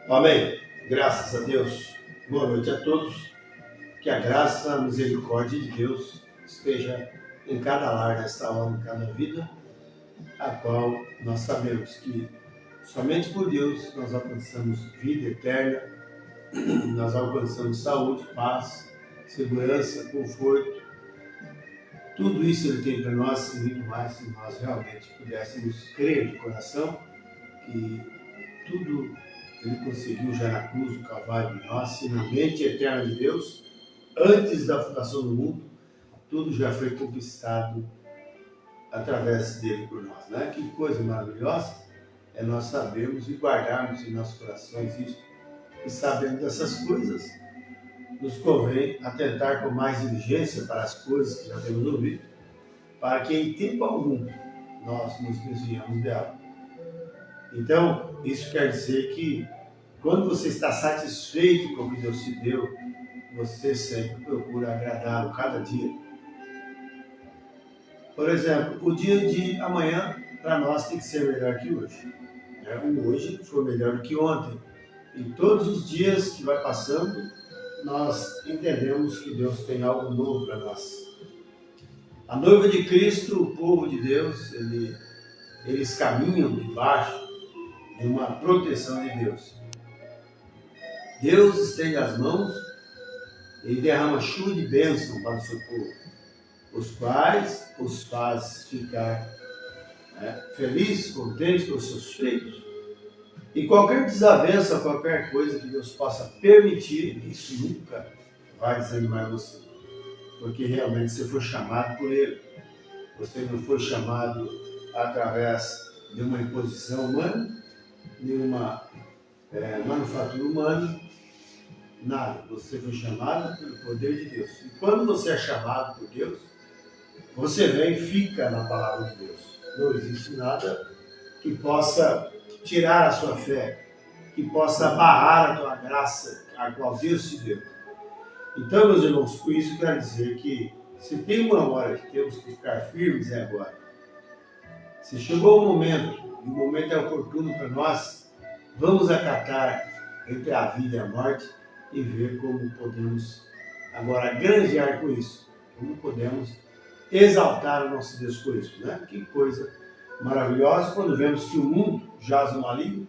Amém. Graças a Deus. Boa noite a todos. Que a graça, a misericórdia de Deus esteja em cada lar, nesta hora, em cada vida, a qual nós sabemos que somente por Deus nós alcançamos vida eterna, nós alcançamos saúde, paz, segurança, conforto. Tudo isso Ele tem para nós e muito mais se nós realmente pudéssemos crer de coração que tudo Ele conseguiu já na cruz do Calvário de nós, e na mente eterna de Deus, antes da fundação do mundo, tudo já foi conquistado através dele por nós, né? Que coisa maravilhosa é nós sabermos e guardarmos em nossos corações isso, e sabendo dessas coisas, nos convém atentar com mais diligência para as coisas que já temos ouvido, para que em tempo algum nós nos desviamos dela. Então, isso quer dizer que quando você está satisfeito com o que Deus te deu, você sempre procura agradá-lo cada dia. Por exemplo, o dia de amanhã para nós tem que ser melhor que hoje. O hoje foi melhor do que ontem. E todos os dias que vai passando, nós entendemos que Deus tem algo novo para nós. A noiva de Cristo, o povo de Deus, eles caminham debaixo de uma proteção de Deus. Deus estende as mãos e derrama chuva de bênção para o seu povo, os quais os faz ficar felizes, contentes com os seus feitos. E qualquer desavença, qualquer coisa que Deus possa permitir, isso nunca vai desanimar você. Porque realmente você foi chamado por Ele. Você não foi chamado através de uma imposição humana, de uma manufatura humana, nada. Você foi chamado pelo poder de Deus. E quando você é chamado por Deus, você vem e fica na palavra de Deus. Não existe nada que possa tirar a sua fé, que possa barrar a tua graça, a qual Deus te deu. Então, meus irmãos, com isso quero dizer que se tem uma hora que temos que ficar firmes, é agora. Se chegou o momento, e o momento é oportuno para nós, vamos acatar entre a vida e a morte e ver como podemos agora granjear com isso, como podemos exaltar o nosso Deus com isso, né? Que coisa maravilhosa quando vemos que o mundo jaz no maligno.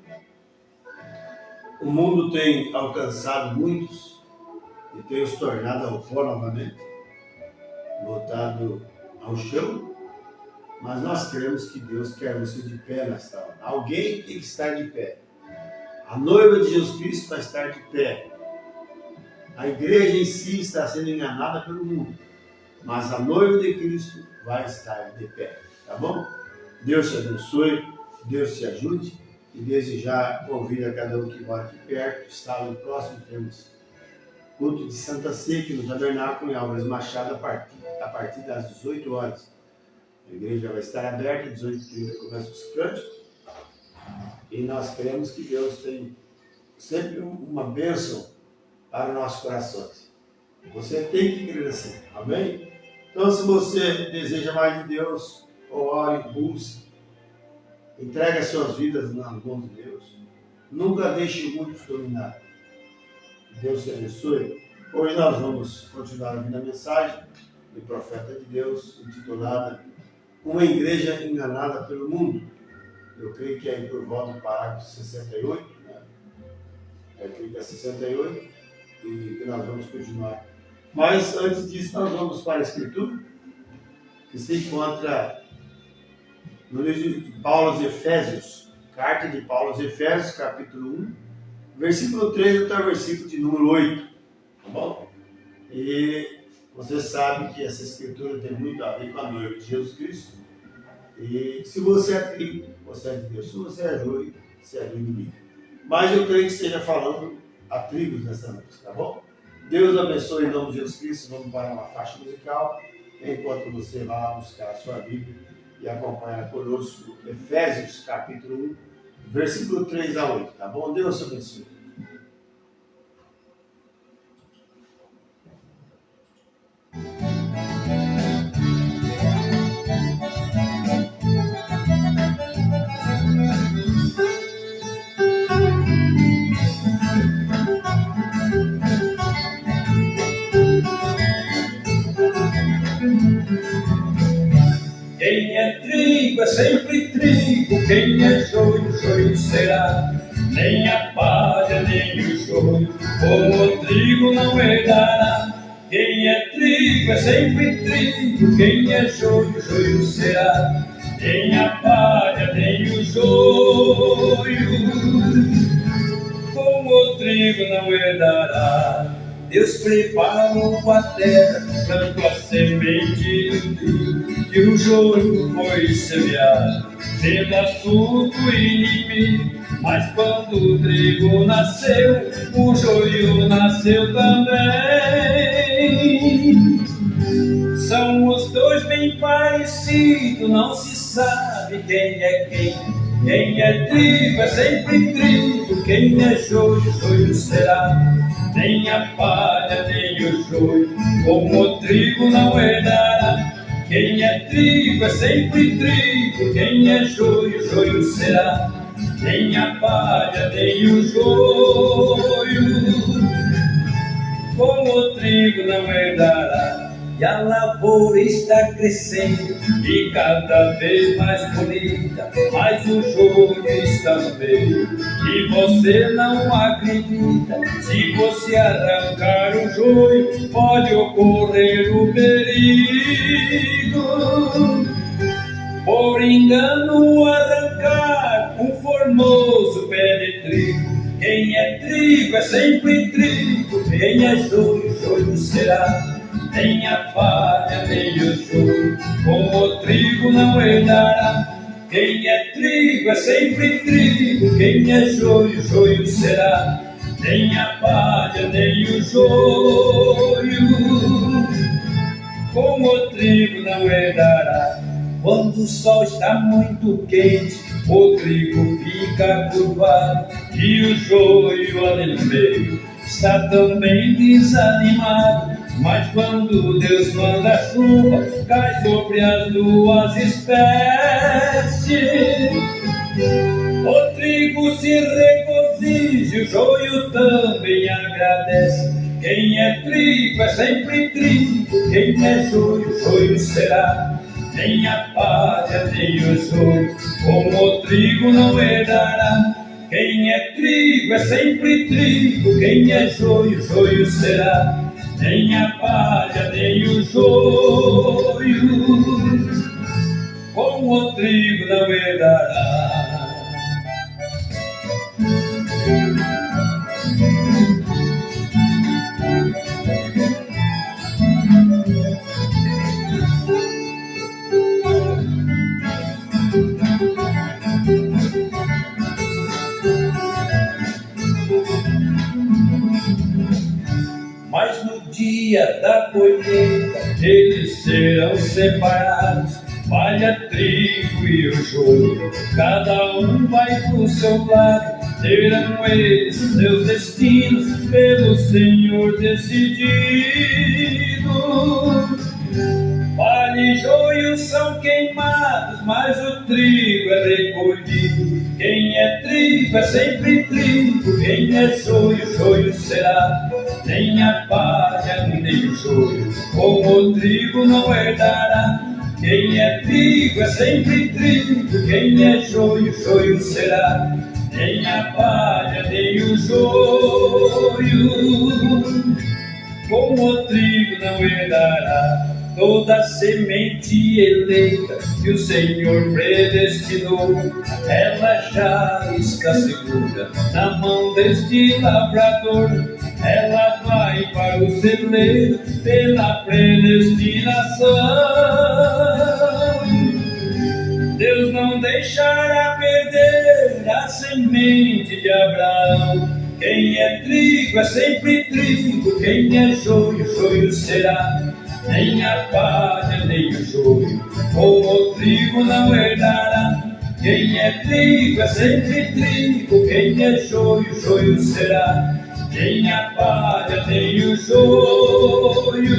O mundo tem alcançado muitos e tem os tornado ao pó novamente, voltado ao chão, mas nós cremos que Deus quer você de pé nesta hora. Alguém tem que estar de pé. A noiva de Jesus Cristo vai estar de pé. A igreja em si está sendo enganada pelo mundo, mas a noiva de Cristo vai estar de pé, tá bom? Deus te abençoe, Deus te ajude, e desde já convido a cada um que mora aqui perto, está no próximo, temos culto de Santa Ceia aqui no Tabernáculo em Álvares Machado a partir das 18 horas. A igreja vai estar aberta, 18h30 começa os cânticos, e nós queremos que Deus tenha sempre uma bênção para os nossos corações. Você tem que crer assim, amém? Então, se você deseja mais de Deus, ore, busque, entregue as suas vidas nas mãos de Deus. Nunca deixe muitos dominar. Deus te abençoe. Hoje nós vamos continuar ouvindo a mensagem do profeta de Deus, intitulada Uma Igreja Enganada pelo Mundo. Eu creio que é aí por volta do parágrafo 68, né? Eu creio que é 68, e que nós vamos continuar. Mas antes disso, nós vamos para a Escritura, que se encontra no livro de Paulo aos Efésios, carta de Paulo aos Efésios, capítulo 1, versículo 3 até o versículo de número 8, tá bom? E você sabe que essa escritura tem muito a ver com a noiva de Jesus Cristo. E se você é trigo, você é de Deus. Se você é joio, você é do inimigo. Mas eu creio que esteja falando a tribos nessa noite, tá bom? Deus abençoe em nome de Jesus Cristo. Vamos para uma faixa musical, enquanto você vai lá buscar a sua Bíblia e acompanha conosco Efésios capítulo 1, versículo 3 a 8, tá bom? Deus te abençoe. trigo é sempre trigo, quem é joio, joio será. Nem a palha, nem o joio, como o trigo não herdará. Quem é trigo é sempre trigo, quem é joio, joio será. Nem a palha, nem o joio, como o trigo não herdará. Deus preparou a terra, plantou a semente do trigo, e o joio foi semeado pelo astuto inimigo. Mas quando o trigo nasceu, o joio nasceu também. São os dois bem parecidos, não se sabe quem é quem. Quem é trigo é sempre trigo, quem é joio, joio será. Nem a palha, nem o joio, como o trigo não herdará. Quem é trigo é sempre trigo, quem é joio, joio será. Nem a palha, nem o joio, como o trigo não herdará. E a lavoura está crescendo e cada vez mais bonita, mas o joio está no meio e você não acredita. Se você arrancar o joio, pode ocorrer o perigo. Por engano arrancar um formoso pé de trigo. Quem é trigo é sempre trigo, quem é joio, joio será. Nem a palha, nem o joio, como o trigo não herdará. Quem é trigo é sempre trigo, quem é joio, joio será. Nem a palha, nem o joio, como o trigo não herdará. Quando o sol está muito quente, o trigo fica curvado e o joio ali no meio está também desanimado. Mas quando Deus manda a chuva, cai sobre as duas espécies. O trigo se regozija, o joio também agradece. Quem é trigo é sempre trigo, quem é joio, joio será. Nem a palha, nem o joio, como o trigo não herdará. Quem é trigo é sempre trigo, quem é joio, joio será. Nem a palha, nem o joio, como o trigo não herdará. Mas no dia da colheita eles serão separados, palha, trigo e o joio, cada um vai pro seu lado. Terão eles seus destinos pelo Senhor decididos. Palha e joio são queimados, mas o trigo é recolhido. Quem é trigo é sempre trigo, quem é joio, joio será. Nem a palha, nem o joio, como o trigo não herdará. Quem é trigo é sempre trigo, quem é joio, joio será. Nem a palha, nem o joio, como o trigo não herdará. Toda semente eleita que o Senhor predestinou, ela já está segura na mão deste lavrador. Ela vai para o celeiro pela predestinação. Deus não deixará perder a semente de Abraão. Quem é trigo é sempre trigo, quem é joio, joio será. Nem a palha, nem o joio, como o trigo não herdará. Quem é trigo é sempre trigo, quem é joio, joio será. Nem a palha, nem o joio,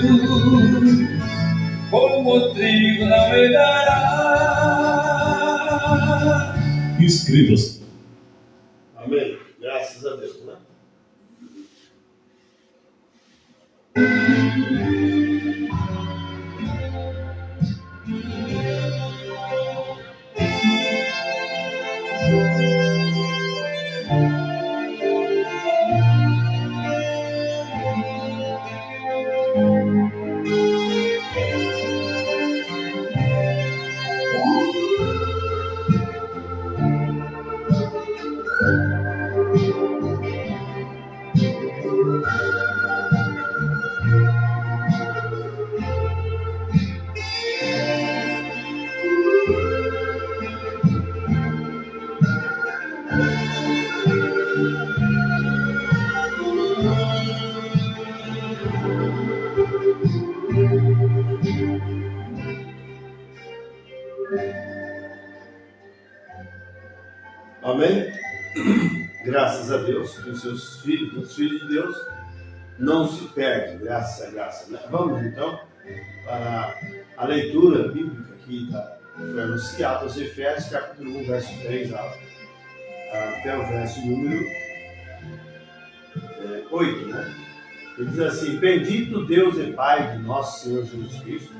como o trigo não herdará. Inscreva-se. Amém. Graças a Deus, né? Amém? Graças a Deus que os seus filhos, os filhos de Deus, não se perdem, graças a graça. Vamos então para a leitura bíblica que foi anunciada aos Efésios, capítulo 1, verso 3 até o verso número 8, né? Ele diz assim: bendito Deus e Pai de nosso Senhor Jesus Cristo,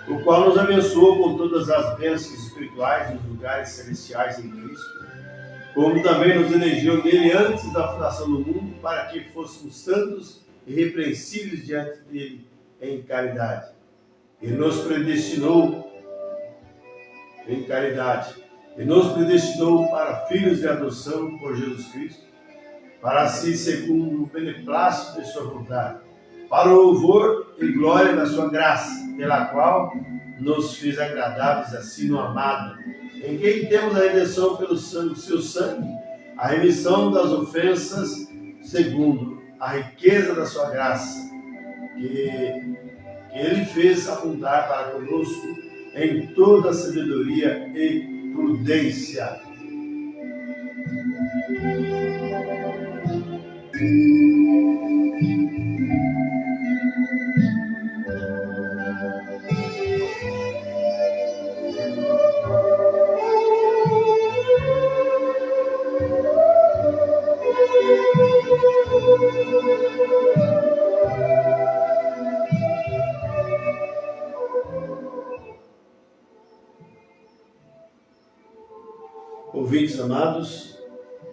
o qual nos abençoou com todas as bênçãos espirituais nos lugares celestiais em Cristo, como também nos elegeu nele antes da fundação do mundo, para que fôssemos santos e irrepreensíveis diante dele em caridade. Ele nos predestinou em caridade. E nos predestinou para filhos de adoção por Jesus Cristo, para si, segundo o beneplácito de sua vontade, para o louvor e glória da sua graça, pela qual nos fez agradáveis assim no amado, em quem temos a redenção pelo sangue, seu sangue, a remissão das ofensas, segundo a riqueza da sua graça, que ele fez abundar para conosco em toda sabedoria e prudência. Ouvintes amados,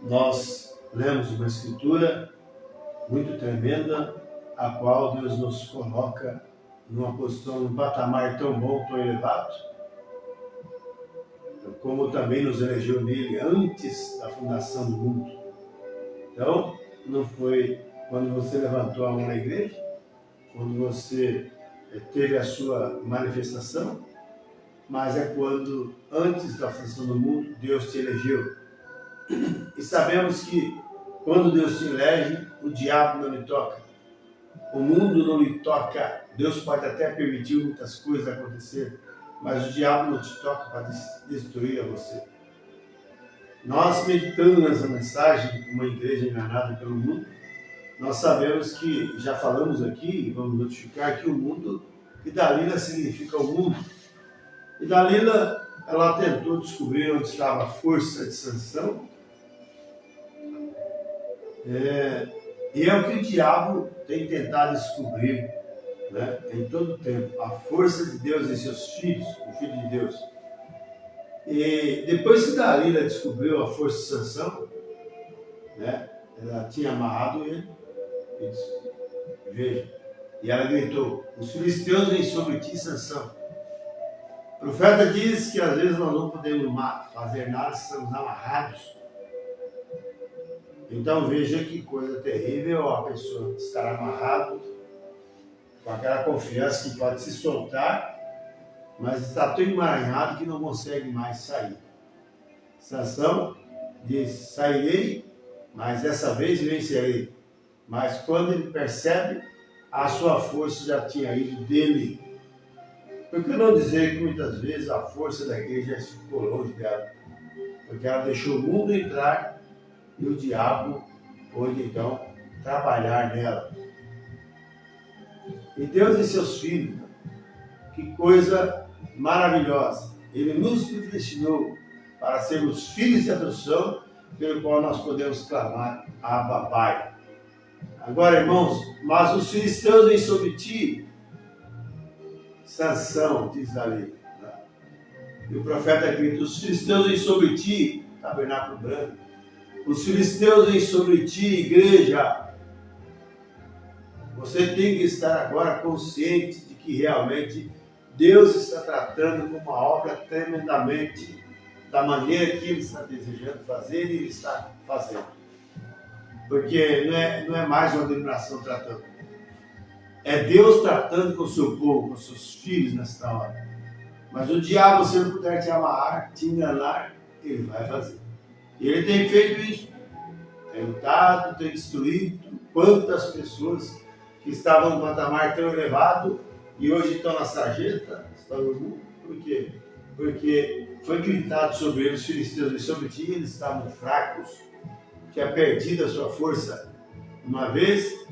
nós lemos uma escritura muito tremenda, a qual Deus nos coloca numa posição, num patamar tão bom, tão elevado, como também nos elegeu nele antes da fundação do mundo. Então, não foi quando você levantou a mão na igreja, quando você teve a sua manifestação, mas é quando, antes da fundação do mundo, Deus te elegeu. E sabemos que, quando Deus te elege, o diabo não lhe toca. O mundo não lhe toca. Deus pode até permitir muitas coisas acontecer, mas o diabo não te toca para destruir a você. Nós, meditando nessa mensagem, uma igreja enganada pelo mundo, nós sabemos que, já falamos aqui, vamos notificar que o mundo, que Dalila significa o mundo. E Dalila, ela tentou descobrir onde estava a força de Sansão. E é o que o diabo tem tentado descobrir, né, em todo o tempo. A força de Deus em seus filhos, o Filho de Deus. E depois que Dalila descobriu a força de Sansão, né, ela tinha amarrado ele. E disse, veja, e ela gritou: os filisteus vêm sobre ti, Sansão. O profeta diz que às vezes nós não podemos fazer nada se estamos amarrados. Então veja que coisa terrível a pessoa estar amarrado, com aquela confiança que pode se soltar, mas está tão emaranhado que não consegue mais sair. Sansão diz: sairei, mas dessa vez vencerei. Mas quando ele percebe, a sua força já tinha ido dele. Por que não dizer que muitas vezes a força da igreja ficou longe dela? Porque ela deixou o mundo entrar e o diabo pôde então trabalhar nela. E Deus e seus filhos, que coisa maravilhosa! Ele nos predestinou para sermos filhos de adoção, pelo qual nós podemos clamar Abba Pai. Agora, irmãos, mas os filisteus vêm sobre ti, Sansão, diz ali, né? E o profeta grita: os filisteus vêm sobre ti, tabernáculo branco. Os filisteus vêm sobre ti, igreja. Você tem que estar agora consciente de que realmente Deus está tratando com uma obra tremendamente da maneira que Ele está desejando fazer e Ele está fazendo. Porque não é mais uma denominação tratando. É Deus tratando com o seu povo, com os seus filhos nesta hora. Mas o diabo, se não puder te amarrar, te enganar, ele vai fazer. E ele tem feito isso. Tem lutado, tem destruído quantas pessoas que estavam no patamar tão elevado e hoje estão na sarjeta, estão no mundo. Por quê? Porque foi gritado sobre eles, os filisteus, e sobre ti, eles estavam fracos, tinha perdido a sua força. Uma vez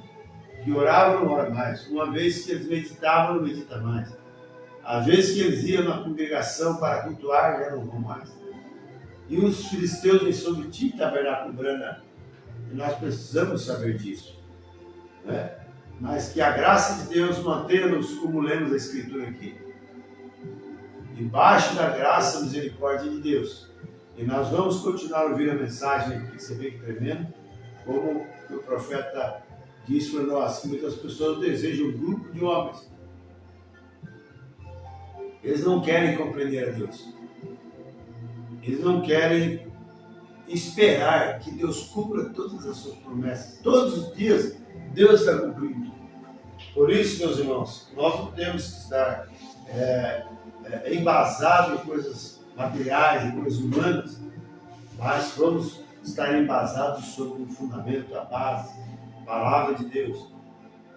que oravam, não ora mais. Uma vez que eles meditavam, não medita mais. Às vezes que eles iam na congregação para cultuar, já não vão mais. E os filisteus vêm sobre ti, tabernáculo branco. E nós precisamos saber disso. Né? Mas que a graça de Deus mantenha-nos, como lemos a Escritura aqui, debaixo da graça e misericórdia de Deus. E nós vamos continuar a ouvir a mensagem aqui, você vê que tremendo, como o profeta disse para nós, que muitas pessoas desejam um grupo de homens. Eles não querem compreender a Deus. Eles não querem esperar que Deus cumpra todas as suas promessas. Todos os dias, Deus está cumprindo. Por isso, meus irmãos, nós não temos que estar embasados em coisas materiais, em coisas humanas, mas vamos estar embasados sobre o fundamento, a base, a palavra de Deus.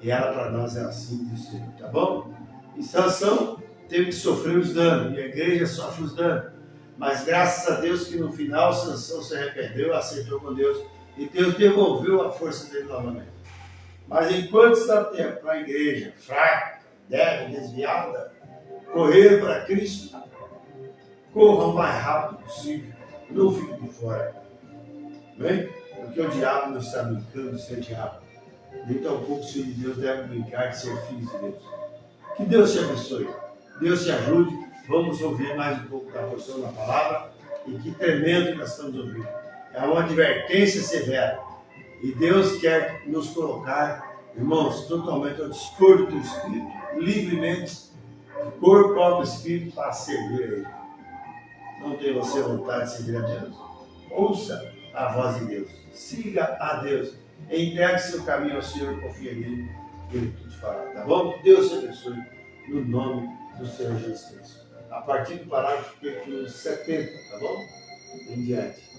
E ela para nós é assim de ser, tá bom? E Sansão teve que sofrer os danos, e a igreja sofre os danos. Mas graças a Deus que no final Sansão se arrependeu, aceitou com Deus, e Deus devolveu a força dele novamente. Mas enquanto está tempo para a igreja fraca, débil, desviada, correr para Cristo, corra o mais rápido possível, não fique de fora. Bem? Porque o diabo não está brincando de ser diabo. Nem tampouco os filhos de Deus devem brincar de ser filhos de Deus. Que Deus te abençoe. Deus te ajude. Vamos ouvir mais um pouco da porção da palavra. E que tremendo que nós estamos ouvindo. É uma advertência severa. E Deus quer nos colocar, irmãos, totalmente ao dispor do Espírito, livremente, corpo, alma e espírito, para servir a Ele. Não tem você vontade de servir a Deus? Ouça a voz de Deus. Siga a Deus. Entregue seu caminho ao Senhor e confia nele. Ele tudo fará. Tá bom? Deus te abençoe. No nome do Senhor Jesus Cristo. A partir do parágrafo 70, tá bom? Em diante.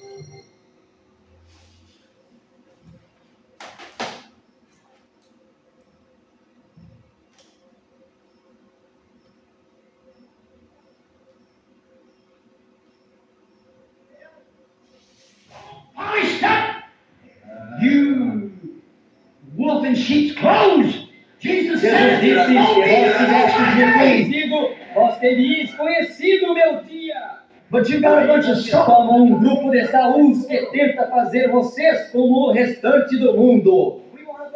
You wolf in sheep's clothes. Jesus disse que vós tivestes me conhecido, vós teríeis conhecido o meu dia. But you got a bunch of stuff. Como um grupo de saúls que tenta fazer vocês como o restante do mundo.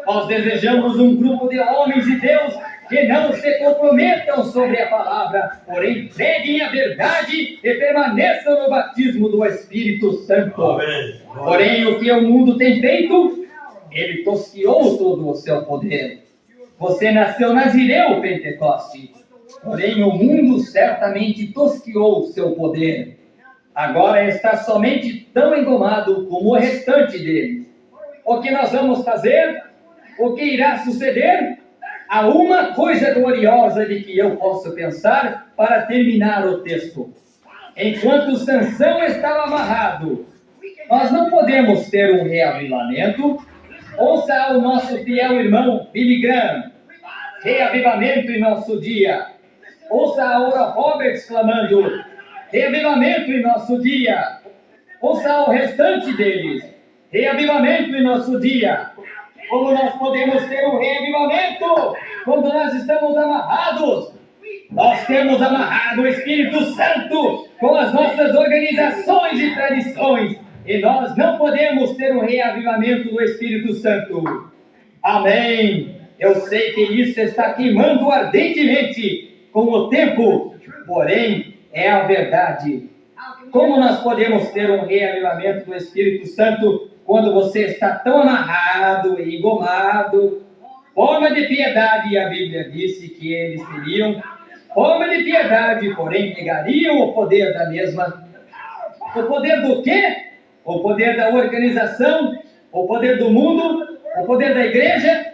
Nós desejamos um grupo de homens de Deus que não se comprometam sobre a palavra, porém preguem a verdade e permaneçam no batismo do Espírito Santo. Amém. Porém, o que o mundo tem feito, ele tosqueou todo o seu poder. Você nasceu na Nazireu, Pentecoste, porém o mundo certamente tosqueou o seu poder. Agora está somente tão engomado como o restante deles. O que nós vamos fazer? O que irá suceder? Há uma coisa gloriosa de que eu posso pensar para terminar o texto. Enquanto Sansão estava amarrado, nós não podemos ter um reavivamento. Ouça o nosso fiel irmão Billy Graham. Reavivamento em nosso dia. Ouça a Oral Roberts clamando. Reavivamento em nosso dia. Ouça o restante deles. Reavivamento em nosso dia. Como nós podemos ter um reavivamento quando nós estamos amarrados? Nós temos amarrado o Espírito Santo com as nossas organizações e tradições. E nós não podemos ter um reavivamento do Espírito Santo. Amém. Eu sei que isso está queimando ardentemente com o tempo, porém é a verdade. Como nós podemos ter um reavivamento do Espírito Santo quando você está tão amarrado e engomado? Forma de piedade, a Bíblia disse que eles teriam. Forma de piedade, porém negariam o poder da mesma. O poder do quê? O poder da organização? O poder do mundo? O poder da igreja?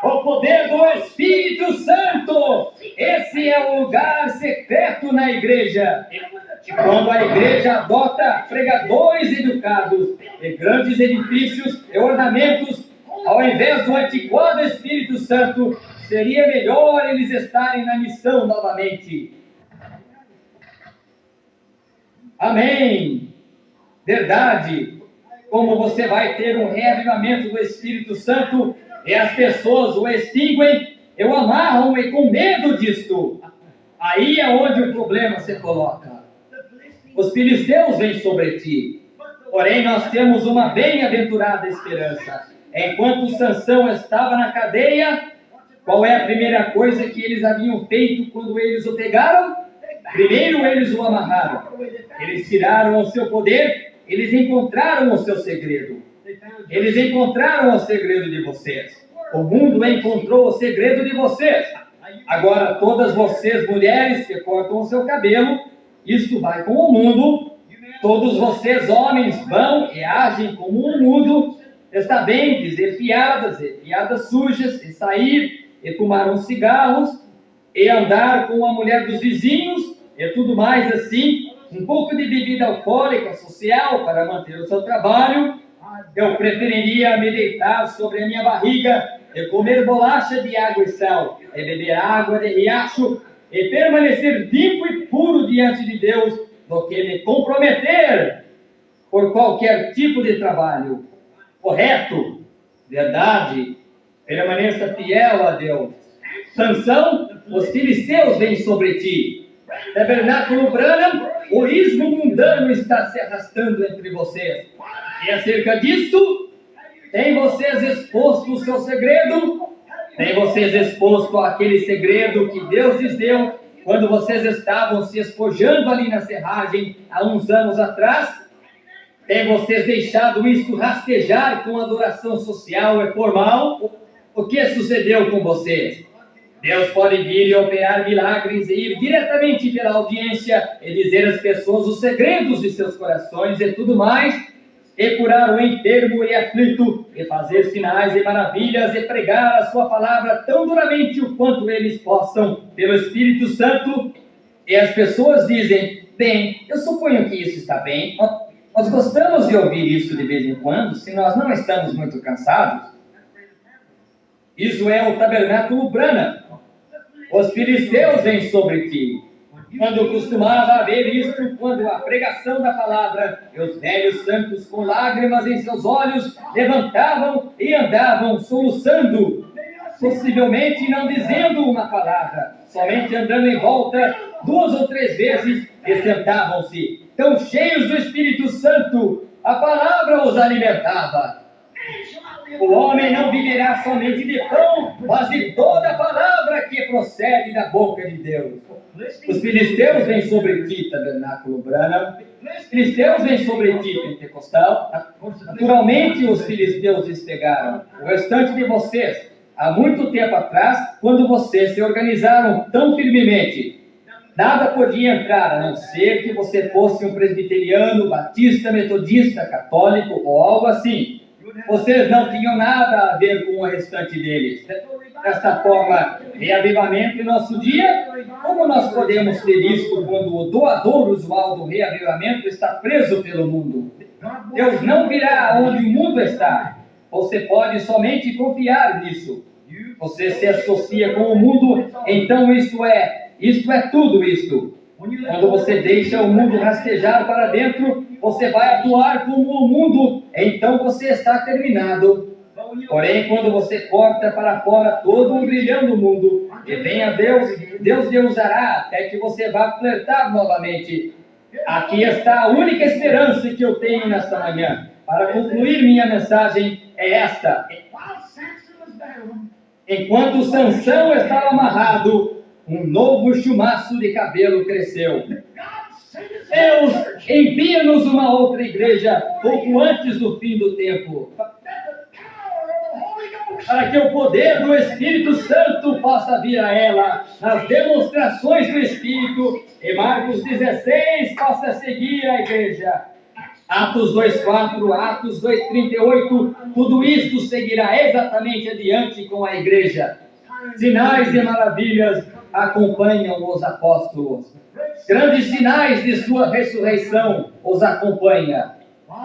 O poder do Espírito Santo! Esse é o lugar secreto na igreja. E quando a igreja adota pregadores educados e grandes edifícios e ornamentos, ao invés do antiquado Espírito Santo, seria melhor eles estarem na missão novamente. Amém! Verdade! Como você vai ter um reavivamento do Espírito Santo e as pessoas o extinguem e o amarram e com medo disto? Aí é onde o problema se coloca. Os filisteus vêm sobre ti. Porém, nós temos uma bem-aventurada esperança. Enquanto Sansão estava na cadeia, qual é a primeira coisa que eles haviam feito quando eles o pegaram? Primeiro eles o amarraram. Eles tiraram o seu poder, eles encontraram o seu segredo. Eles encontraram o segredo de vocês. O mundo encontrou o segredo de vocês. Agora, todas vocês, mulheres que cortam o seu cabelo, isto vai com o mundo. Todos vocês, homens, vão e agem como o mundo. Está bem dizer piadas sujas, e sair, e fumar uns cigarros, e andar com a mulher dos vizinhos, e tudo mais assim. Um pouco de bebida alcoólica social para manter o seu trabalho. Eu preferiria me deitar sobre a minha barriga e comer bolacha de água e sal, e beber água de riacho, e permanecer limpo e puro diante de Deus, do que me comprometer por qualquer tipo de trabalho. Correto? Verdade? Permaneça fiel a Deus. Sansão, os filisteus vêm sobre ti. Tabernáculo Branham, o ismo mundano está se arrastando entre vocês. E acerca disso, tem vocês exposto o seu segredo? Tem vocês exposto aquele segredo que Deus lhes deu quando vocês estavam se espojando ali na serragem há uns anos atrás? Tem vocês deixado isso rastejar com adoração social e formal? O que sucedeu com vocês? Deus pode vir e operar milagres e ir diretamente pela audiência e dizer às pessoas os segredos de seus corações e tudo mais, e curar o enfermo e aflito, e fazer sinais e maravilhas, e pregar a sua palavra tão duramente o quanto eles possam, pelo Espírito Santo. E as pessoas dizem: bem, eu suponho que isso está bem. Nós gostamos de ouvir isso de vez em quando, se nós não estamos muito cansados. Isso é o tabernáculo Branham. Os filisteus vêm sobre ti. Quando costumava haver isto, quando a pregação da palavra, e os velhos santos com lágrimas em seus olhos levantavam e andavam soluçando, possivelmente não dizendo uma palavra, somente andando em volta 2 ou 3 vezes, e sentavam-se, tão cheios do Espírito Santo, a palavra os alimentava. O homem não viverá somente de pão, mas de toda a palavra que procede da boca de Deus. Os filisteus vêm sobre ti, tabernáculo Branham. Os filisteus vêm sobre ti, pentecostal. Naturalmente, os filisteus lhes pegaram. O restante de vocês, há muito tempo atrás, quando vocês se organizaram tão firmemente, nada podia entrar, a não ser que você fosse um presbiteriano, batista, metodista, católico ou algo assim. Vocês não tinham nada a ver com o restante deles. Desta forma, reavivamento em nosso dia, como nós podemos ter isso quando o doador usual do reavivamento está preso pelo mundo? Deus não virá onde o mundo está. Você pode somente confiar nisso. Você se associa com o mundo, então isto é tudo isto. Quando você deixa o mundo rastejar para dentro, você vai atuar como o mundo, então você está terminado. Porém, quando você corta para fora todo o brilhão do mundo, e venha Deus, Deus lhe usará até que você vá flertar novamente. Aqui está a única esperança que eu tenho nesta manhã. Para concluir minha mensagem, é esta. Enquanto Sansão estava amarrado, um novo chumaço de cabelo cresceu. Deus, envia-nos uma outra igreja pouco antes do fim do tempo, para que o poder do Espírito Santo possa vir a ela nas demonstrações do Espírito, e Marcos 16 possa seguir a igreja. Atos 2:4, Atos 2:38, tudo isto seguirá exatamente adiante com a igreja. Sinais e maravilhas acompanham os apóstolos. Grandes sinais de sua ressurreição os acompanham.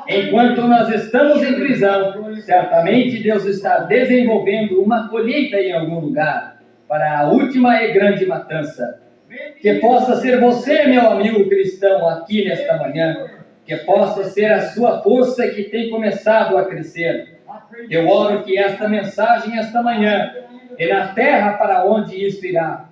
Enquanto nós estamos em prisão, certamente Deus está desenvolvendo uma colheita em algum lugar para a última e grande matança. Que possa ser você, meu amigo cristão, aqui nesta manhã, que possa ser a sua força que tem começado a crescer. Eu oro que esta mensagem, esta manhã, e na terra para onde isso irá.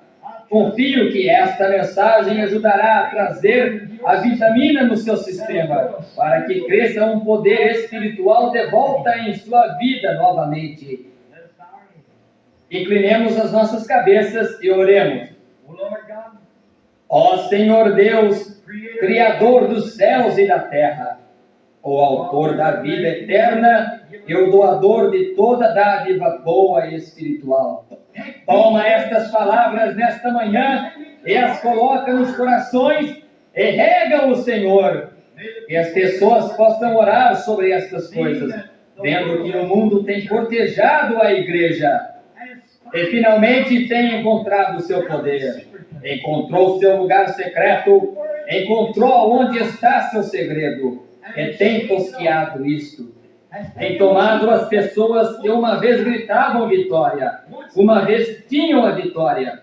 Confio que esta mensagem ajudará a trazer a vitamina no seu sistema, para que cresça um poder espiritual de volta em sua vida novamente. Inclinemos as nossas cabeças e oremos. Ó Senhor Deus, Criador dos céus e da terra, o autor da vida eterna e o doador de toda dádiva boa e espiritual. Toma estas palavras nesta manhã e as coloca nos corações e rega-o, Senhor, que as pessoas possam orar sobre estas coisas, vendo que o mundo tem cortejado a igreja e finalmente tem encontrado o seu poder, encontrou seu lugar secreto, encontrou onde está seu segredo e tem tosquiado isto. Tem tomado as pessoas que uma vez gritavam vitória, uma vez tinham a vitória,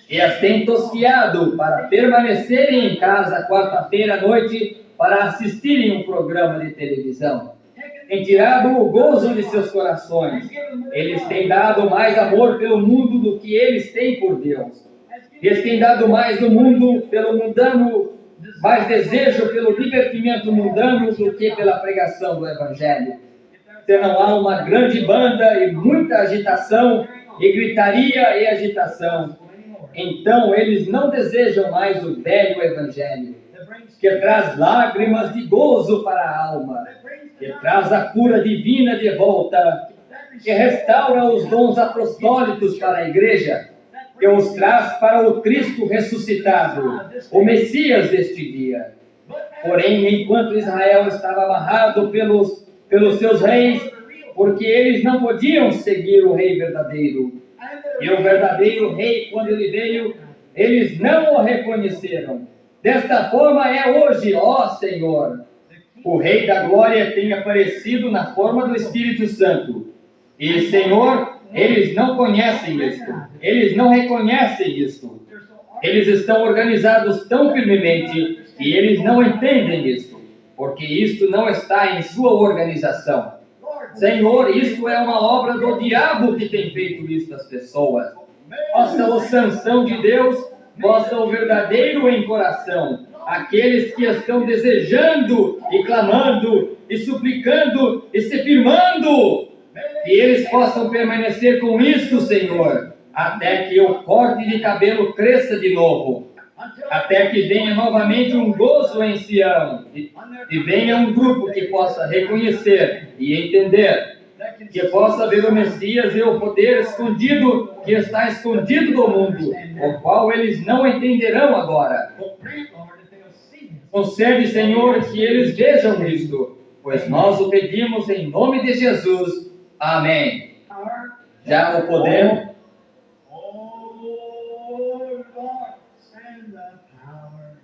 e as tem tosquiado para permanecerem em casa quarta-feira à noite para assistirem um programa de televisão. Tem tirado o gozo de seus corações. Eles têm dado mais amor pelo mundo do que eles têm por Deus. Eles têm dado mais do mundo pelo mundano, mais desejo pelo divertimento mundano do que pela pregação do Evangelho. Se não há uma grande banda e muita agitação, e gritaria e agitação, então eles não desejam mais o velho Evangelho, que traz lágrimas de gozo para a alma, que traz a cura divina de volta, que restaura os dons apostólicos para a igreja, que os traz para o Cristo ressuscitado, o Messias deste dia. Porém, enquanto Israel estava amarrado pelos seus reis, porque eles não podiam seguir o rei verdadeiro. E o verdadeiro rei, quando ele veio, eles não o reconheceram. Desta forma é hoje, ó Senhor. O Rei da Glória tem aparecido na forma do Espírito Santo. E, Senhor, eles não conhecem isto. Eles não reconhecem isto. Eles estão organizados tão firmemente que eles não entendem isto, porque isto não está em sua organização. Senhor, isto é uma obra do diabo que tem feito isso às pessoas. Possa o sanção de Deus, possa o verdadeiro em coração, aqueles que estão desejando e clamando e suplicando e se firmando, que eles possam permanecer com isto, Senhor, até que o corte de cabelo cresça de novo, até que venha novamente um gozo em Sião, e venha um grupo que possa reconhecer e entender, que possa ver o Messias e o poder escondido, que está escondido do mundo, o qual eles não entenderão agora. Concede, Senhor, que eles vejam isto, pois nós o pedimos em nome de Jesus. Amém. Já o poder...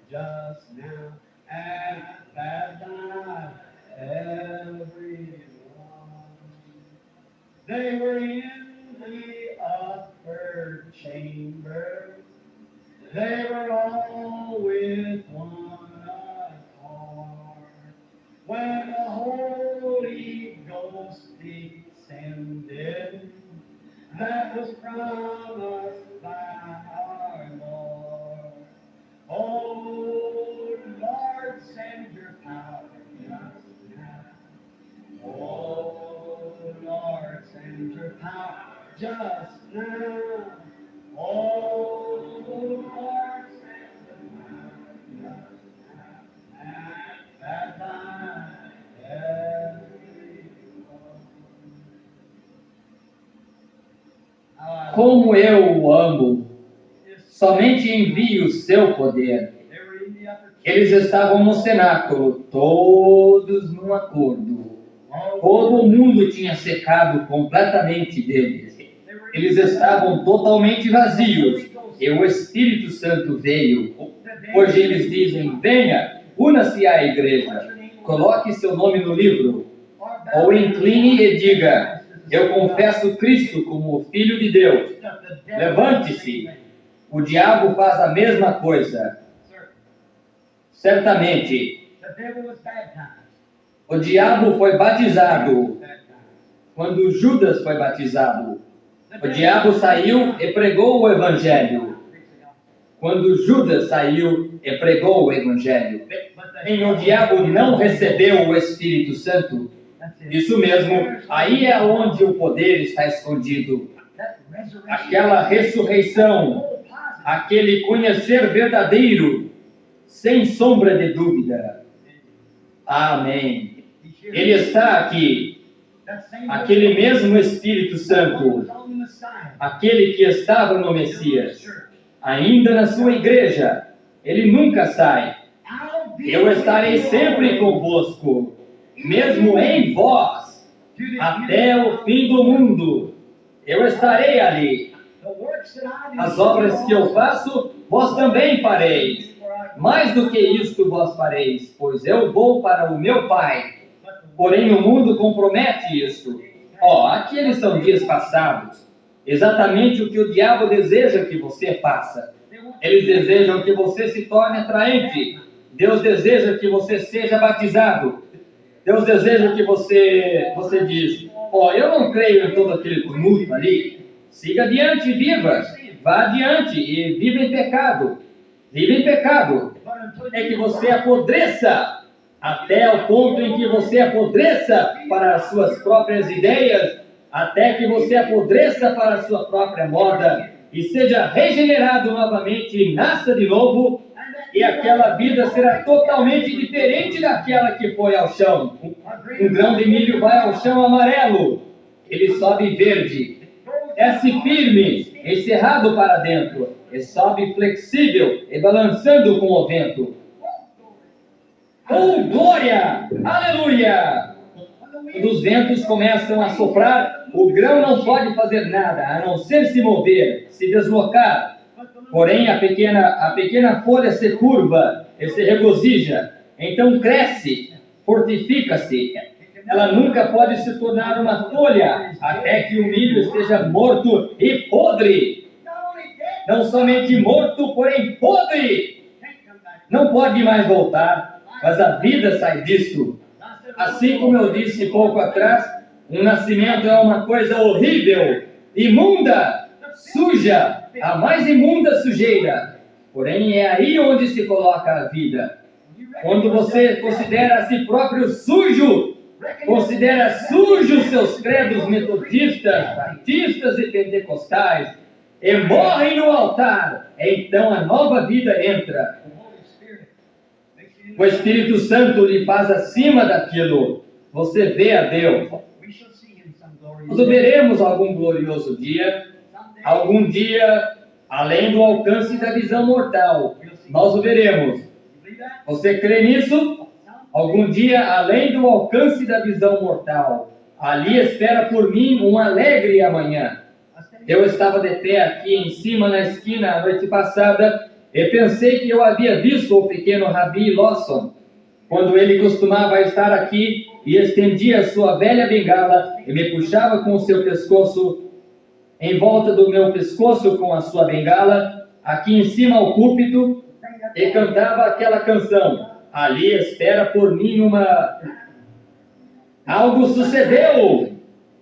Just now and baptize everyone. They were in the upper chamber. They were all with one accord. When the Holy Ghost descended, that was promised by our Lord. Oh, Lord, send your power just now. Oh, Lord, send your power just now. Oh, Lord, send your power just now. como eu o amo. Somente envie o seu poder. They were in the upper Eles estavam no cenáculo, todos num acordo. Todo mundo tinha secado completamente deles. Eles estavam totalmente vazios. E o Espírito Santo veio. Hoje eles dizem, venha, una-se à igreja. Coloque seu nome no livro. Ou incline e diga, eu confesso Cristo como o Filho de Deus. Levante-se. O diabo faz a mesma coisa. Certamente, The devil was baptized. o diabo foi batizado. Baptized. Quando Judas foi batizado, o diabo saiu e pregou o evangelho. Quando Judas saiu e pregou o evangelho. E o diabo não recebeu o Espírito Santo. That's it. Isso mesmo, aí é onde o poder está escondido. That resurrection. Aquela ressurreição, Oh, positive. aquele conhecer verdadeiro, sem sombra de dúvida. Amém. He's here. Ele está aqui, That same aquele mesmo Espírito was Santo, on the Messiah. aquele que estava no Messias, Church. ainda na sua igreja. Ele nunca sai. I'll be Eu estarei with you sempre convosco, mesmo em vós, to the até end. o fim do mundo. Eu estarei ali. The works that I do, As obras que eu faço, vós também fareis. Mais do que isto vós fareis, pois eu vou para o meu Pai. Porém o mundo compromete isto. Aqui eles são dias passados. Exatamente o que o diabo deseja que você faça. Eles desejam que você se torne atraente. Deus deseja que você seja batizado. Deus deseja que você diz, eu não creio em todo aquele tumulto ali. Siga adiante e viva. Vá adiante e viva em pecado. Viva em pecado. É que você apodreça. Até o ponto em que você apodreça para as suas próprias ideias. Até que você apodreça para a sua própria moda. E seja regenerado novamente e nasça de novo. E aquela vida será totalmente diferente daquela que foi ao chão. Um grão de milho vai ao chão amarelo. Ele sobe verde. Desce firme, encerrado para dentro. E sobe flexível e balançando com o vento. Oh, glória! Aleluia! Quando os ventos começam a soprar, o grão não pode fazer nada, a não ser se mover, se deslocar. Porém, a pequena folha se curva e se regozija. Então cresce, fortifica-se. Ela nunca pode se tornar uma folha, até que o milho esteja morto e podre. Não somente morto, porém podre. Não pode mais voltar, mas a vida sai disso. Assim como eu disse pouco atrás, um nascimento é uma coisa horrível, imunda, suja, a mais imunda sujeira. Porém, é aí onde se coloca a vida. Quando você considera a si próprio sujo, considera sujos seus credos metodistas, batistas e pentecostais, e morrem no altar, então a nova vida entra. O Espírito Santo lhe faz acima daquilo. Você vê a Deus. Nós o veremos algum glorioso dia. Algum dia, além do alcance da visão mortal. Nós o veremos. Você crê nisso? Algum dia, além do alcance da visão mortal. Ali espera por mim um alegre amanhã. Eu estava de pé aqui em cima na esquina a noite passada e pensei que eu havia visto o pequeno Rabi Lawson, quando ele costumava estar aqui e estendia sua velha bengala e me puxava com o seu pescoço, em volta do meu pescoço com a sua bengala, aqui em cima ao púlpito, e cantava aquela canção. Ali espera por mim uma... Algo sucedeu!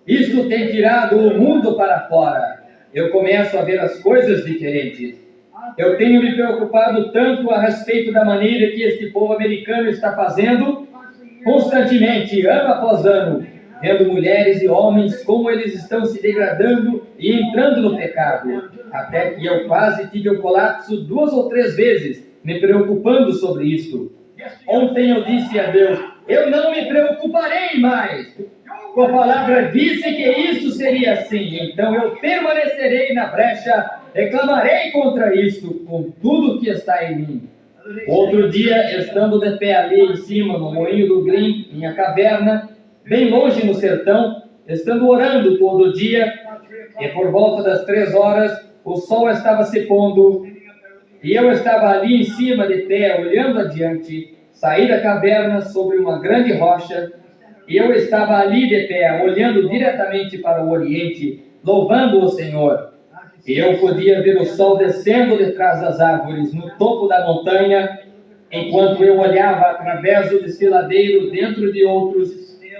Isto tem tirado o mundo para fora. Eu começo a ver as coisas diferentes. Eu tenho me preocupado tanto a respeito da maneira que este povo americano está fazendo, constantemente, ano após ano, vendo mulheres e homens como eles estão se degradando e entrando no pecado, até que eu quase tive o colapso 2 ou 3 vezes, me preocupando sobre isto. Ontem eu disse a Deus, eu não me preocuparei mais. Tua palavra disse que isso seria assim, então eu permanecerei na brecha, reclamarei contra isso com tudo que está em mim. Outro dia, estando de pé ali em cima, no moinho do Grim, minha caverna, bem longe no sertão, estando orando todo dia, e por volta das 3 horas, o sol estava se pondo, e eu estava ali em cima de pé, olhando adiante, saí da caverna sobre uma grande rocha, e eu estava ali de pé, olhando diretamente para o oriente, louvando o Senhor. E eu podia ver o sol descendo de trás das árvores, no topo da montanha, enquanto eu olhava através do desfiladeiro dentro de outros,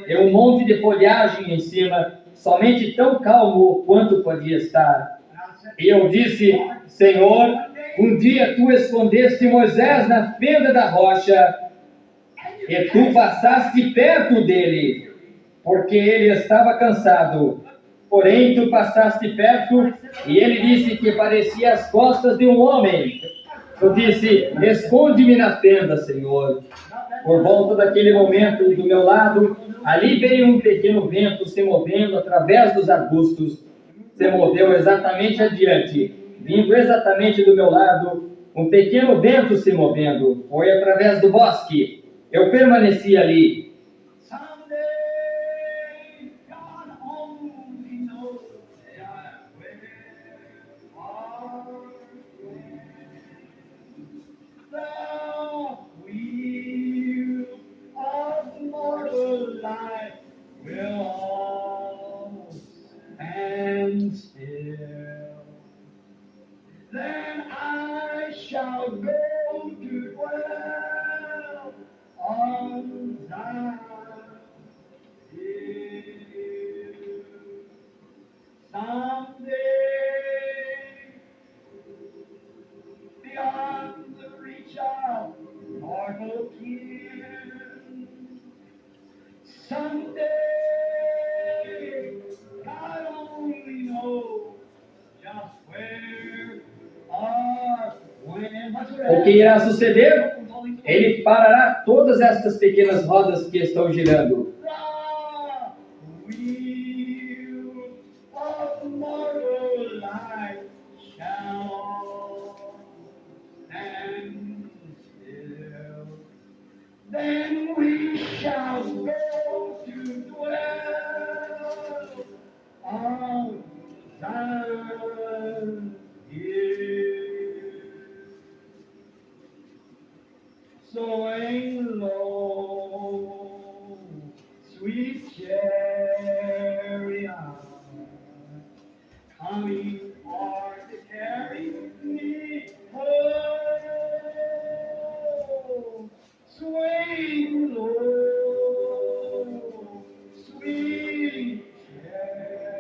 e um monte de folhagem em cima, somente tão calmo quanto podia estar. E eu disse: Senhor, um dia tu escondeste Moisés na fenda da rocha, e tu passaste perto dele, porque ele estava cansado. Porém, tu passaste perto, e ele disse que parecia as costas de um homem. Eu disse: esconde-me na fenda, Senhor. Por volta daquele momento, do meu lado, ali veio um pequeno vento se movendo através dos arbustos. Se moveu exatamente adiante, vindo exatamente do meu lado, um pequeno vento se movendo. Foi através do bosque. Eu permaneci ali. Someday, God only knows where our the wheel of mortal life will all stand still. Then I shall go to dwell on Zion hill. Someday, beyond the reach of mortal kin, someday, God only knows just where or when. O que irá suceder? Ele parará todas estas pequenas rodas que estão girando. The wheel of mortal life shall stand still. Then we shall go to dwell on Zion hill. Swing low, sweet chariot, coming for to carry me home. Swing low, sweet chariot,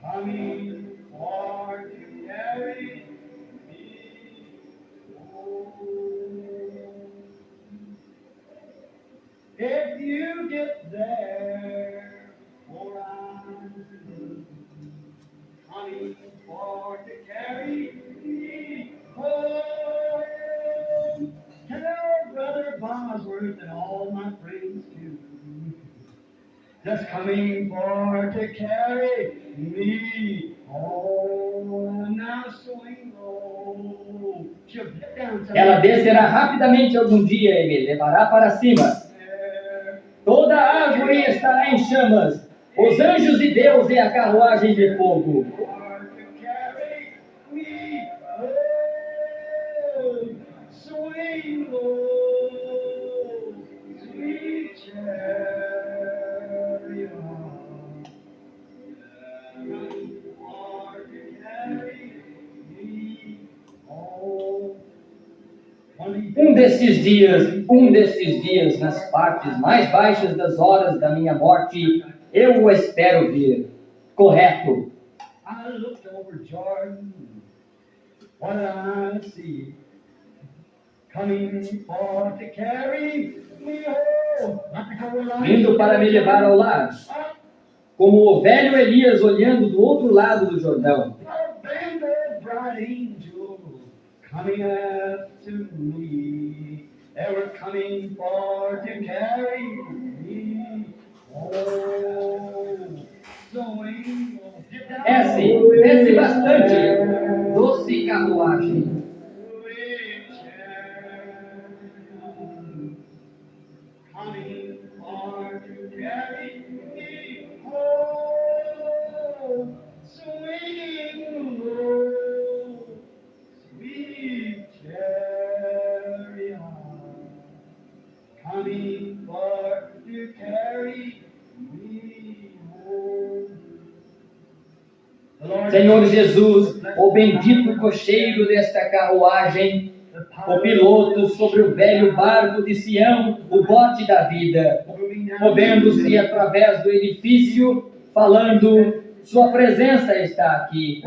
coming for to carry me home. If you get there, for I'm coming for to carry me home. Tell Brother Bosworth and all my friends too, just coming for to carry me home. Now swing low. She'll get down to Ela descerá rapidamente algum dia e me levará para cima. Toda a árvore estará em chamas. Os anjos de Deus e a carruagem de fogo. for to carry me home. Swing low, sweet chariot, for to carry me home. Um destes dias, nas partes mais baixas das horas da minha morte, eu o espero ver. Correto. I looked over Jordan. What did I see? Coming for to carry me home. Vindo para me levar ao lar. Como o velho Elias olhando do outro lado do Jordão. A band of bright angels coming after me. They were coming for to carry me home. Swing, Desce bastante. Doce carruagem. coming for to carry me home. Swing low, sweet chariot, coming for to carry me home. The Lord Senhor Jesus, o bendito cocheiro desta carruagem, o piloto sobre o velho barco de Sião, o bote da vida, movendo-se através do edifício, falando, sua presença está aqui.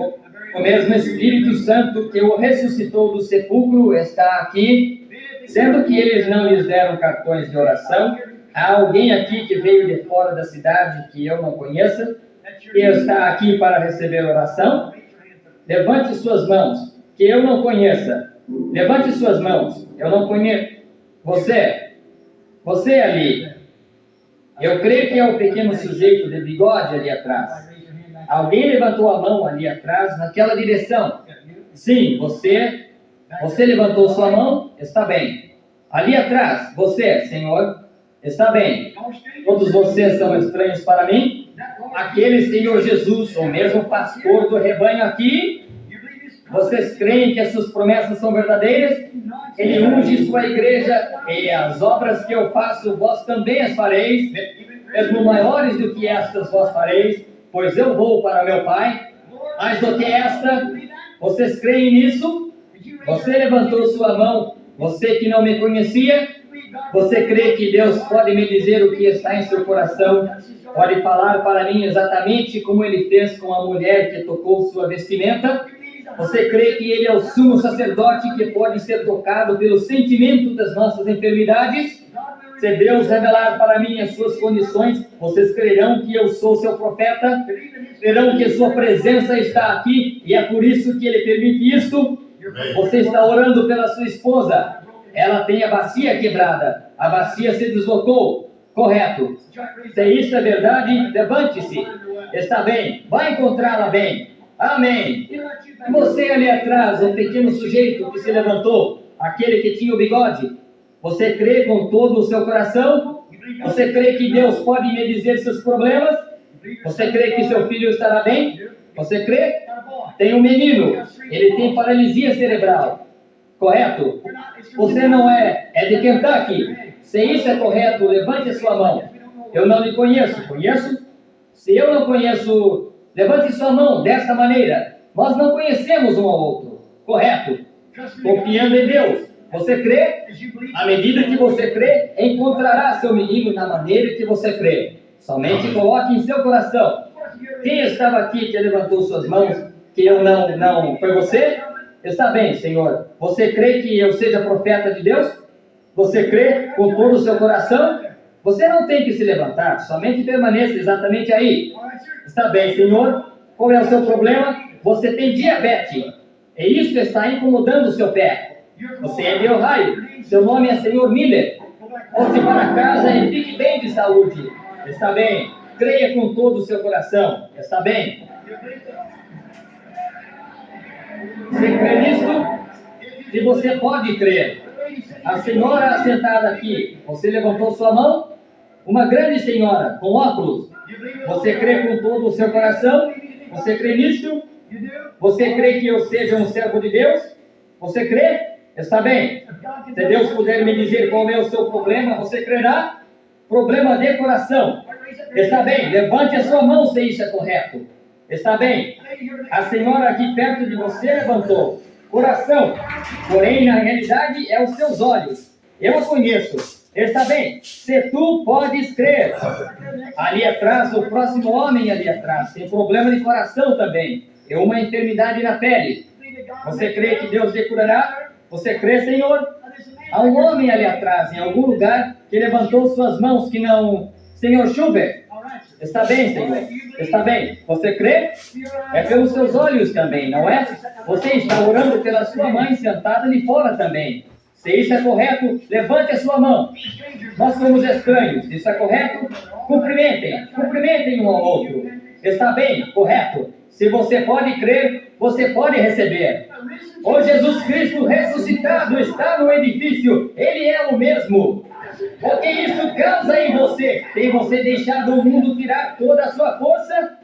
O mesmo Espírito Santo que o ressuscitou do sepulcro está aqui, sendo que eles não lhes deram cartões de oração. Há alguém aqui que veio de fora da cidade que eu não conheça, que está aqui para receber oração? Levante suas mãos, que eu não conheça. Levante suas mãos, eu não conheço. Você ali. Eu creio que é o pequeno sujeito de bigode ali atrás. Alguém levantou a mão ali atrás, naquela direção. Sim, você levantou sua mão, está bem. Ali atrás, você, Senhor, está bem. Todos vocês são estranhos para mim. Aquele Senhor Jesus, o mesmo pastor do rebanho aqui, vocês creem que as suas promessas são verdadeiras? Ele unge sua igreja e as obras que eu faço, vós também as fareis, mesmo maiores do que estas vós fareis, pois eu vou para meu Pai. Mais do que esta, vocês creem nisso? Você levantou sua mão, você que não me conhecia, você crê que Deus pode me dizer o que está em seu coração? Pode falar para mim exatamente como Ele fez com a mulher que tocou sua vestimenta? Você crê que Ele é o sumo sacerdote que pode ser tocado pelo sentimento das nossas enfermidades? Se Deus revelar para mim as suas condições, vocês crerão que eu sou seu profeta? Crerão que sua presença está aqui e é por isso que Ele permite isso? Você está orando pela sua esposa. Ela tem a bacia quebrada. A bacia se deslocou. Correto. Se isso é verdade, levante-se. Está bem. Vai encontrá-la bem. Amém. E você ali atrás, o pequeno sujeito que se levantou, aquele que tinha o bigode, você crê com todo o seu coração? Você crê que Deus pode me dizer seus problemas? Você crê que seu filho estará bem? Você crê? Tem um menino, ele tem paralisia cerebral. Correto? Você não é de Kentucky. Se isso é correto, levante a sua mão. Eu não lhe conheço. Conheço? Se eu não conheço, levante sua mão desta maneira. Nós não conhecemos um ao outro. Correto? Confiando em Deus. Você crê? À medida que você crê, encontrará seu menino na maneira que você crê. Somente coloque em seu coração. Quem estava aqui que levantou suas mãos, que eu não... Foi você? Está bem, Senhor. Você crê que eu seja profeta de Deus? Você crê com todo o seu coração? Você não tem que se levantar, somente permaneça exatamente aí. Está bem, Senhor. Qual é o seu problema? Você tem diabetes. E isso está incomodando o seu pé. Você é de Ohio. Seu nome é Senhor Miller. Volte para casa e fique bem de saúde. Está bem. Creia com todo o seu coração. Está bem. Você crê nisso? Se você pode crer. A senhora sentada aqui, você levantou sua mão? Uma grande senhora, com óculos. Você crê com todo o seu coração? Você crê nisso? Você crê que eu seja um servo de Deus? Você crê? Está bem. Se Deus puder me dizer qual é o seu problema, você crerá? Problema de coração. Está bem. Levante a sua mão se isso é correto. Está bem. A senhora aqui perto de você levantou. Coração. Porém, na realidade, é os seus olhos. Eu a conheço. Está bem. Se tu podes crer. Ali atrás, o próximo homem ali atrás, tem problema de coração também. É uma enfermidade na pele. Você crê que Deus lhe curará? Você crê, Senhor? Há um homem ali atrás, em algum lugar, que levantou suas mãos que não... Senhor Schubert. Está bem, Senhor. Está bem. Você crê? É pelos seus olhos também, não é? Você está orando pela sua mãe sentada ali fora também. Se isso é correto, levante a sua mão. Nós somos estranhos. Isso é correto? Cumprimentem um ao outro. Está bem? Correto. Se você pode crer, você pode receber. O Jesus Cristo ressuscitado está no edifício. Ele é o mesmo. O que isso causa em você? Tem você deixado o mundo tirar toda a sua força?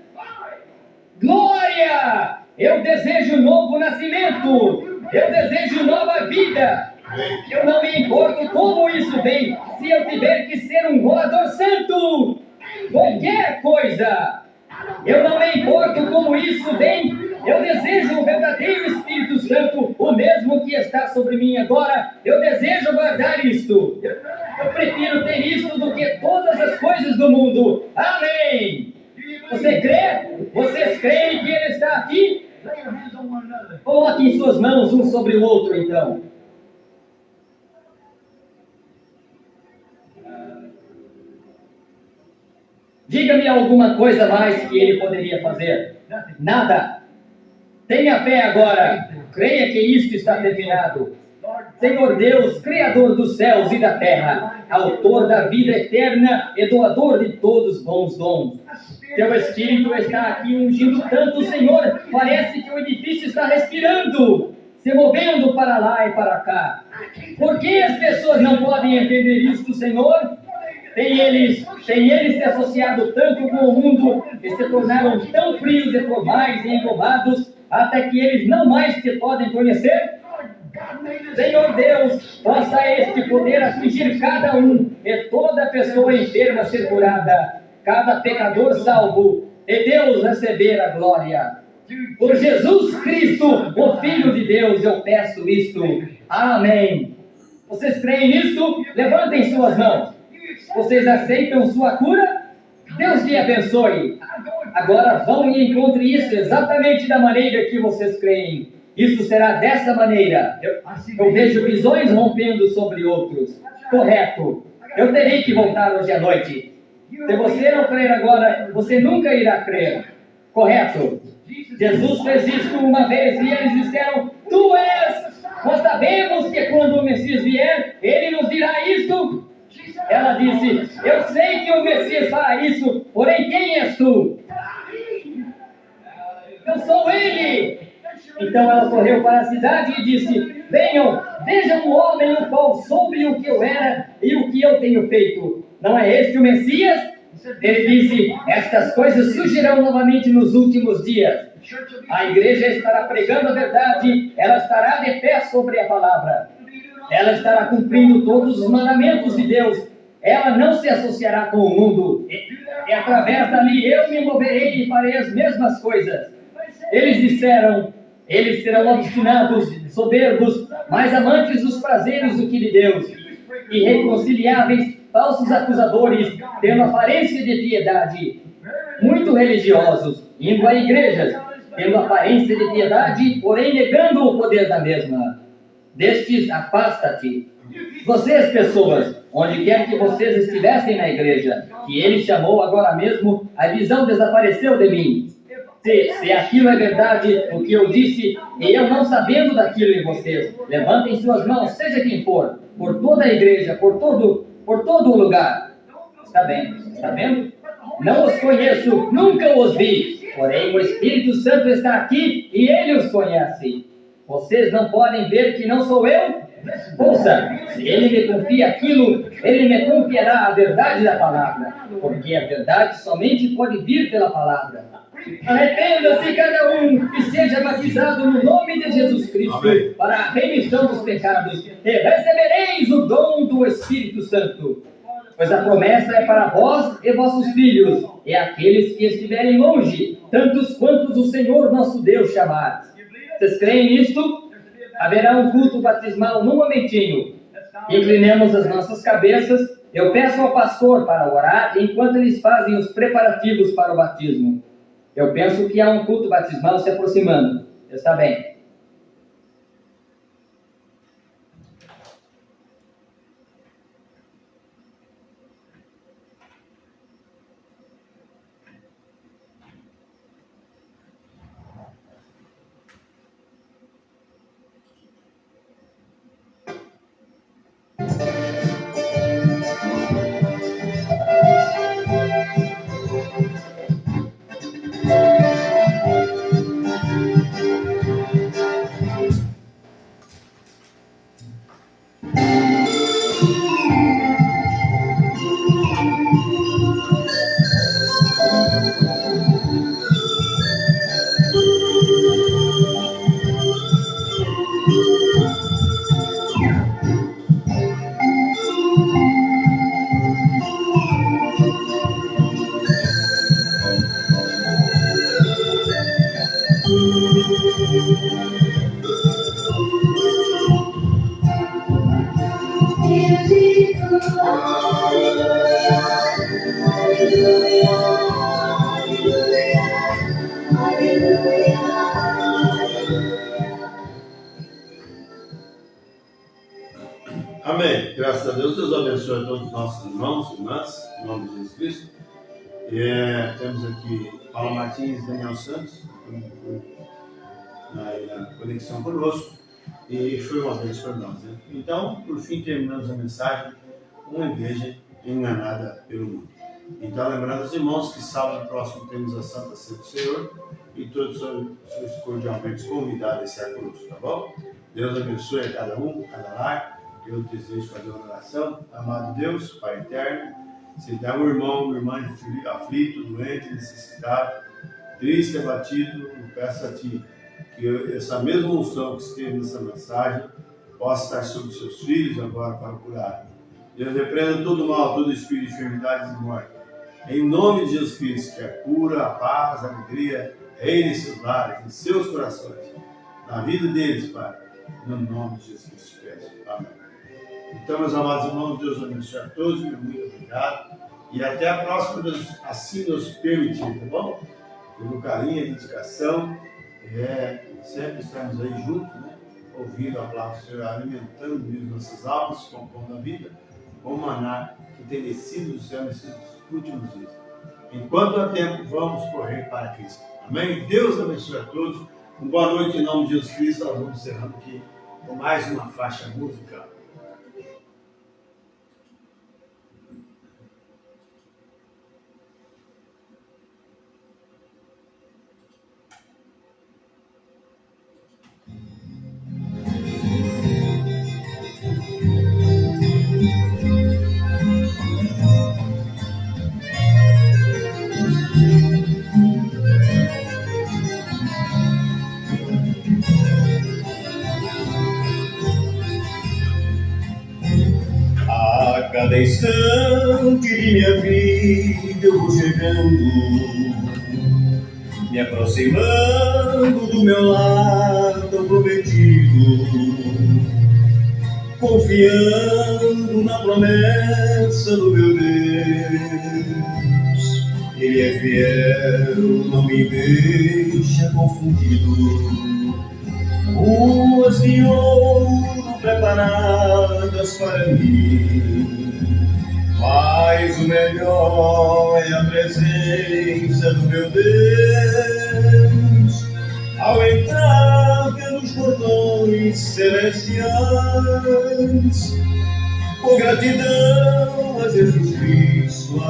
Glória! Eu desejo novo nascimento. Eu desejo nova vida. Eu não me importo como isso vem, se eu tiver que ser um rolador santo. Qualquer coisa. Eu não me importo como isso vem. Eu desejo o verdadeiro Espírito Santo, o mesmo que está sobre mim agora. Eu desejo guardar isto. Eu prefiro ter isto do que todas as coisas do mundo. Amém. Você crê? Vocês creem que Ele está aqui? Coloquem suas mãos um sobre o outro, então. Diga-me alguma coisa mais que Ele poderia fazer. Nada. Tenha fé agora. Creia que isto está terminado. Senhor Deus, Criador dos céus e da terra, Autor da vida eterna e doador de todos os bons dons. Teu Espírito está aqui ungindo tanto, Senhor, parece que o edifício está respirando, se movendo para lá e para cá. Por que as pessoas não podem entender isto, Senhor? Tem eles se associado tanto com o mundo e se tornaram tão frios e formais e engombados, até que eles não mais te podem conhecer? Senhor Deus, possa este poder atingir cada um e toda pessoa enferma ser curada, cada pecador salvo, e Deus receber a glória. Por Jesus Cristo, o Filho de Deus, eu peço isto. Amém. Vocês creem nisso? Levantem suas mãos. Vocês aceitam sua cura? Deus te abençoe. Agora vão e encontre isso exatamente da maneira que vocês creem. Isso será dessa maneira. Eu vejo visões rompendo sobre outros. Correto. Eu terei que voltar hoje à noite. Se você não crer agora, você nunca irá crer. Correto. Jesus fez isso uma vez e eles disseram: Tu és. Nós sabemos que quando o Messias vier, ele nos dirá isto. Ela disse: Eu sei que o Messias fará isso, porém quem és tu? Eu sou ele. Então ela correu para a cidade e disse: Venham, vejam um homem o qual soube o que eu era e o que eu tenho feito. Não é este o Messias? Ele disse: Estas coisas surgirão novamente nos últimos dias. A igreja estará pregando a verdade, ela estará de pé sobre a palavra. Ela estará cumprindo todos os mandamentos de Deus. Ela não se associará com o mundo. E através dali eu me moverei e farei as mesmas coisas. Eles disseram: eles serão obstinados, soberbos, mais amantes dos prazeres do que de Deus, irreconciliáveis, falsos acusadores, tendo aparência de piedade, muito religiosos, indo a igrejas, tendo aparência de piedade, porém negando o poder da mesma. Destes afasta-te. Vocês, pessoas, onde quer que vocês estivessem na igreja, que ele chamou agora mesmo, a visão desapareceu de mim. Se aquilo é verdade, o que eu disse, e eu não sabendo daquilo em vocês, levantem suas mãos, seja quem for, por toda a igreja, por todo o lugar. Está bem, está vendo? Não os conheço, nunca os vi, porém o Espírito Santo está aqui e ele os conhece. Vocês não podem ver que não sou eu? Ouça, se ele me confia aquilo, ele me confiará a verdade da palavra, porque a verdade somente pode vir pela palavra. Arrependa-se cada um e seja batizado no nome de Jesus Cristo. Amém. Para a remissão dos pecados, e recebereis o dom do Espírito Santo. Pois a promessa é para vós e vossos filhos, e aqueles que estiverem longe, tantos quantos o Senhor nosso Deus chamar. Vocês creem nisto? Haverá um culto batismal num momentinho. Inclinemos as nossas cabeças. Eu peço ao pastor para orar enquanto eles fazem os preparativos para o batismo. Eu penso que há um culto batismal se aproximando. Está bem. Amém. Graças a Deus. Deus abençoe a todos os nossos irmãos e irmãs, em nome de Jesus Cristo. Temos aqui Paula Martins, Daniel Santos, na conexão conosco, e foi uma vez para nós. Né? Então, por fim, terminamos a mensagem, uma igreja enganada pelo mundo. Então, lembrando os irmãos que sábado próximo temos a Santa Ceia do Senhor, e todos são cordialmente convidados a estar conosco, tá bom? Deus abençoe a cada um, a cada lar. Eu desejo fazer uma oração. Amado Deus, Pai eterno, se dá um irmão, uma irmã aflito, doente, necessitado, triste, abatido, eu peço a Ti que essa mesma unção que esteve nessa mensagem possa estar sobre os seus filhos agora para curar. Deus repreenda todo mal, todo espírito de enfermidade e morte. Em nome de Jesus Cristo, que a cura, a paz, a alegria reine em seus lares, em seus corações, na vida deles, Pai. No nome de Jesus Cristo, te peço. Amém. Então, meus amados irmãos, Deus abençoe a todos, meu muito obrigado. E até a próxima, assim nos permitir, tá bom? Pelo carinho e dedicação, sempre estamos aí juntos, né? Ouvindo a palavra do Senhor, alimentando mesmo nossas almas, compondo a vida, com o maná que tem descido do céu nesses últimos dias. Enquanto há tempo, vamos correr para Cristo. Amém? Deus abençoe a todos. Uma boa noite em nome de Jesus Cristo. Nós vamos encerrando aqui com mais uma faixa musical. Cada instante de minha vida eu vou chegando, me aproximando do meu lar tão prometido, confiando na promessa do meu Deus. Ele é fiel, não me deixa confundido. Ruas de ouro preparadas para mim, mas o melhor é a presença do meu Deus. Ao entrar pelos portões celestiais, com gratidão a Jesus Cristo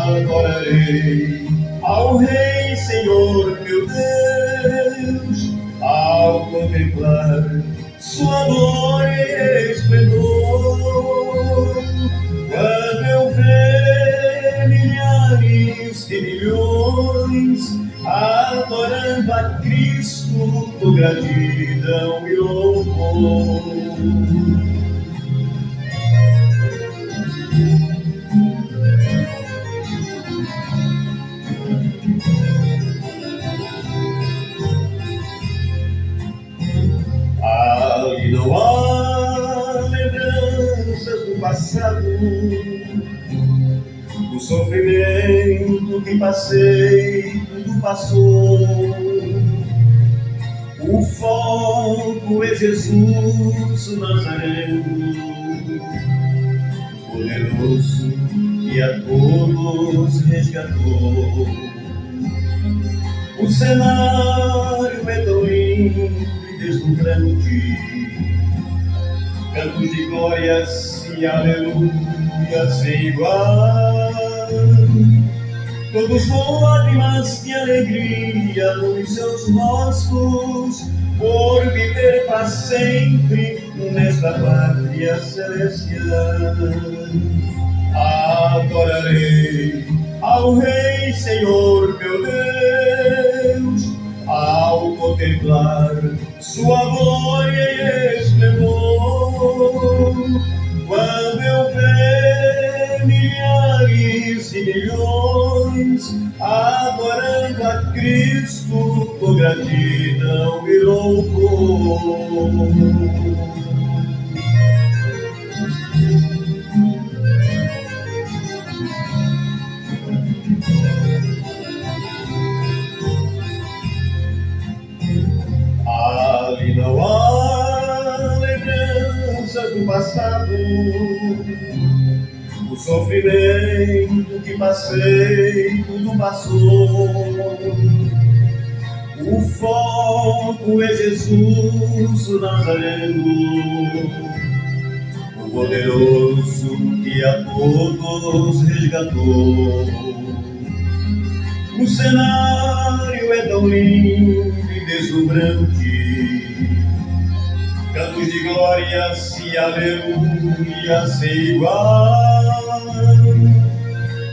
adorarei ao Rei, Senhor meu Deus, ao contemplar sua glória e esplendor. Quando eu ver milhares de milhões adorando a Cristo com gratidão e louvor. Ali não há lembranças do passado, do sofrimento que passei, tudo passou. O foco é Jesus, o Nazareno, poderoso que a todos resgatou. O cenário é tão lindo e deslumbrante, cantos de glórias e aleluia sem igual. Todos com lágrimas de alegria nos seus rostos, por viver para sempre nesta pátria celestial. Adorarei ao Rei, Senhor meu Deus, ao contemplar sua glória e esplendor. Quando eu ver milhares e milhões adorando a Cristo com gratidão e louvor. Ali não há lembranças do passado, o sofrimento que passei tudo passou. O foco é Jesus o Nazareno, o poderoso que a todos resgatou. O cenário é tão lindo e deslumbrante, cantos de glórias e aleluia sem igual,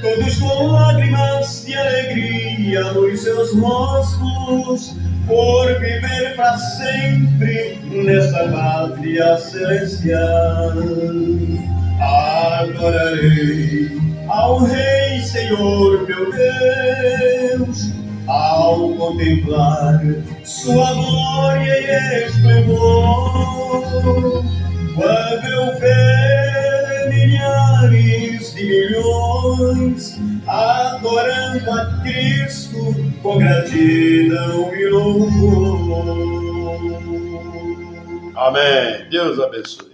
todos com lágrimas de alegria nos seus rostos, por viver para sempre nessa pátria celestial. Adorarei ao Rei, Senhor meu Deus, ao contemplar sua glória e esplendor. Quando eu ver milhares de milhões adorando a Cristo com gratidão e louvor. Amém. Deus abençoe.